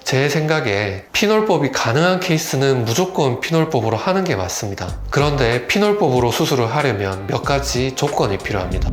제 생각에 피놀법이 가능한 케이스는 무조건 피놀법으로 하는 게 맞습니다. 그런데 피놀법으로 수술을 하려면 몇 가지 조건이 필요합니다.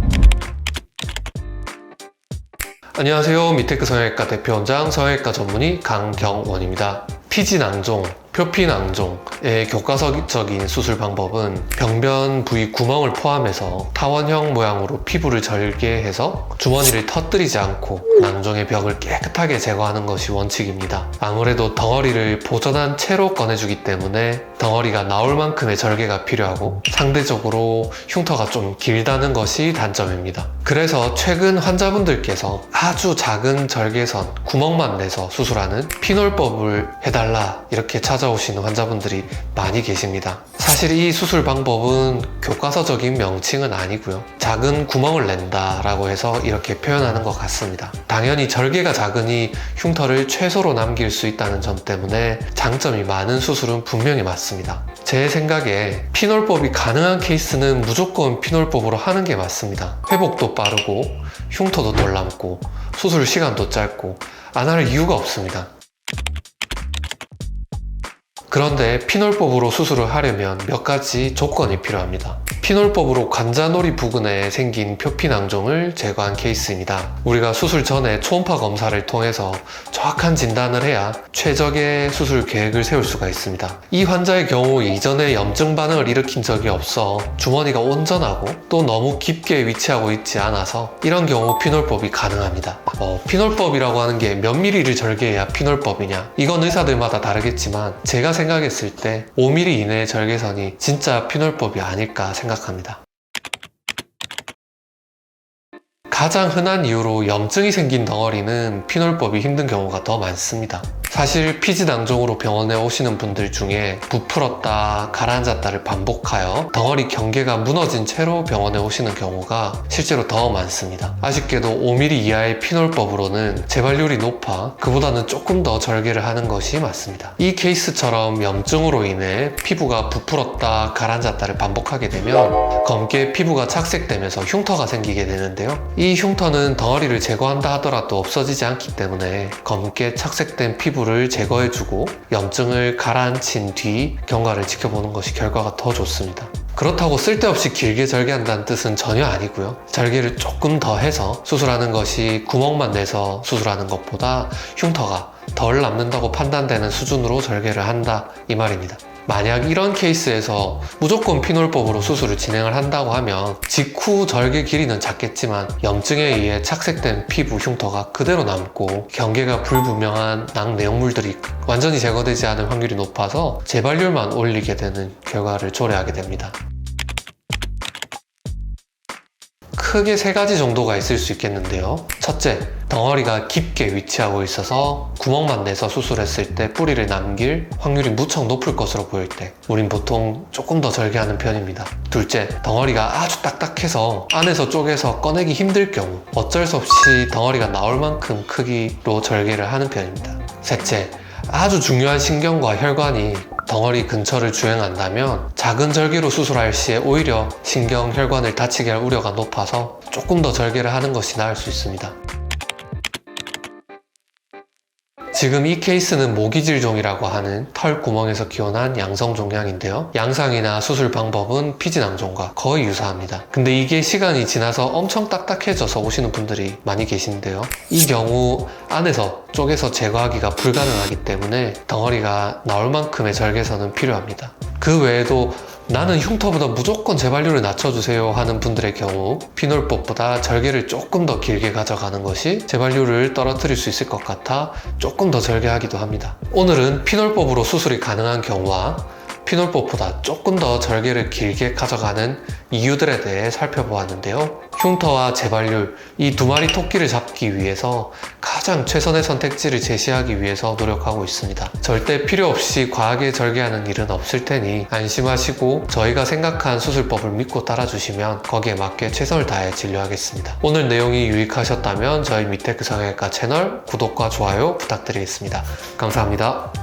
안녕하세요. 미테크 성형외과 대표원장 성형외과 전문의 강경원입니다. 피지낭종, 표피낭종의 교과서적인 수술 방법은 병변 부위 구멍을 포함해서 타원형 모양으로 피부를 절개해서 주머니를 터뜨리지 않고 낭종의 벽을 깨끗하게 제거하는 것이 원칙입니다. 아무래도 덩어리를 보존한 채로 꺼내주기 때문에 덩어리가 나올 만큼의 절개가 필요하고 상대적으로 흉터가 좀 길다는 것이 단점입니다. 그래서 최근 환자분들께서 아주 작은 절개선, 구멍만 내서 수술하는 피놀법을 해달라 이렇게 찾아오시는 환자분들이 많이 계십니다. 사실 이 수술 방법은 교과서적인 명칭은 아니고요. 작은 구멍을 낸다 라고 해서 이렇게 표현하는 것 같습니다. 당연히 절개가 작으니 흉터를 최소로 남길 수 있다는 점 때문에 장점이 많은 수술은 분명히 맞습니다. 제 생각에 피놀법이 가능한 케이스는 무조건 피놀법으로 하는 게 맞습니다. 회복도 빠르고 흉터도 덜 남고 수술 시간도 짧고 안 할 이유가 없습니다. 그런데 피놀법으로 수술을 하려면 몇 가지 조건이 필요합니다. 피놀법으로 관자놀이 부근에 생긴 표피낭종을 제거한 케이스입니다. 우리가 수술 전에 초음파 검사를 통해서 정확한 진단을 해야 최적의 수술 계획을 세울 수가 있습니다. 이 환자의 경우 이전에 염증 반응을 일으킨 적이 없어 주머니가 온전하고 또 너무 깊게 위치하고 있지 않아서 이런 경우 피놀법이 가능합니다. 피놀법이라고 하는 게 몇 미리를 절개해야 피놀법이냐? 이건 의사들마다 다르겠지만 제가 생각했을 때 5mm 이내의 절개선이 진짜 피놀법이 아닐까 생각합니다. 가장 흔한 이유로 염증이 생긴 덩어리는 피놀법이 힘든 경우가 더 많습니다. 사실 피지낭종으로 병원에 오시는 분들 중에 부풀었다 가라앉았다를 반복하여 덩어리 경계가 무너진 채로 병원에 오시는 경우가 실제로 더 많습니다. 아쉽게도 5mm 이하의 피놀법으로는 재발률이 높아 그보다는 조금 더 절개를 하는 것이 맞습니다. 이 케이스처럼 염증으로 인해 피부가 부풀었다 가라앉았다를 반복하게 되면 검게 피부가 착색되면서 흉터가 생기게 되는데요. 이 흉터는 덩어리를 제거한다 하더라도 없어지지 않기 때문에 검게 착색된 피부를 제거해주고 염증을 가라앉힌 뒤 경과를 지켜보는 것이 결과가 더 좋습니다. 그렇다고 쓸데없이 길게 절개한다는 뜻은 전혀 아니고요. 절개를 조금 더 해서 수술하는 것이 구멍만 내서 수술하는 것보다 흉터가 덜 남는다고 판단되는 수준으로 절개를 한다 이 말입니다. 만약 이런 케이스에서 무조건 피놀법으로 수술을 진행을 한다고 하면 직후 절개 길이는 작겠지만 염증에 의해 착색된 피부 흉터가 그대로 남고 경계가 불분명한 낭 내용물들이 완전히 제거되지 않을 확률이 높아서 재발률만 올리게 되는 결과를 초래하게 됩니다. 크게 세 가지 정도가 있을 수 있겠는데요. 첫째, 덩어리가 깊게 위치하고 있어서 구멍만 내서 수술했을 때 뿌리를 남길 확률이 무척 높을 것으로 보일 때 우린 보통 조금 더 절개하는 편입니다. 둘째, 덩어리가 아주 딱딱해서 안에서 쪼개서 꺼내기 힘들 경우 어쩔 수 없이 덩어리가 나올 만큼 크기로 절개를 하는 편입니다. 셋째, 아주 중요한 신경과 혈관이 덩어리 근처를 주행한다면 작은 절개로 수술할 시에 오히려 신경, 혈관을 다치게 할 우려가 높아서 조금 더 절개를 하는 것이 나을 수 있습니다. 지금 이 케이스는 모기질종이라고 하는 털 구멍에서 기원한 양성 종양인데요. 양상이나 수술 방법은 피지낭종과 거의 유사합니다. 근데 이게 시간이 지나서 엄청 딱딱해져서 오시는 분들이 많이 계신데요. 이 경우 안에서 쪼개서 제거하기가 불가능하기 때문에 덩어리가 나올 만큼의 절개선은 필요합니다. 그 외에도 나는 흉터보다 무조건 재발률을 낮춰주세요 하는 분들의 경우 피놀법보다 절개를 조금 더 길게 가져가는 것이 재발률을 떨어뜨릴 수 있을 것 같아 조금 더 절개하기도 합니다. 오늘은 피놀법으로 수술이 가능한 경우와 피놀법보다 조금 더 절개를 길게 가져가는 이유들에 대해 살펴보았는데요. 흉터와 재발률, 이 두 마리 토끼를 잡기 위해서 가장 최선의 선택지를 제시하기 위해서 노력하고 있습니다. 절대 필요 없이 과하게 절개하는 일은 없을 테니 안심하시고 저희가 생각한 수술법을 믿고 따라주시면 거기에 맞게 최선을 다해 진료하겠습니다. 오늘 내용이 유익하셨다면 저희 미테크 성형외과 채널 구독과 좋아요 부탁드리겠습니다. 감사합니다.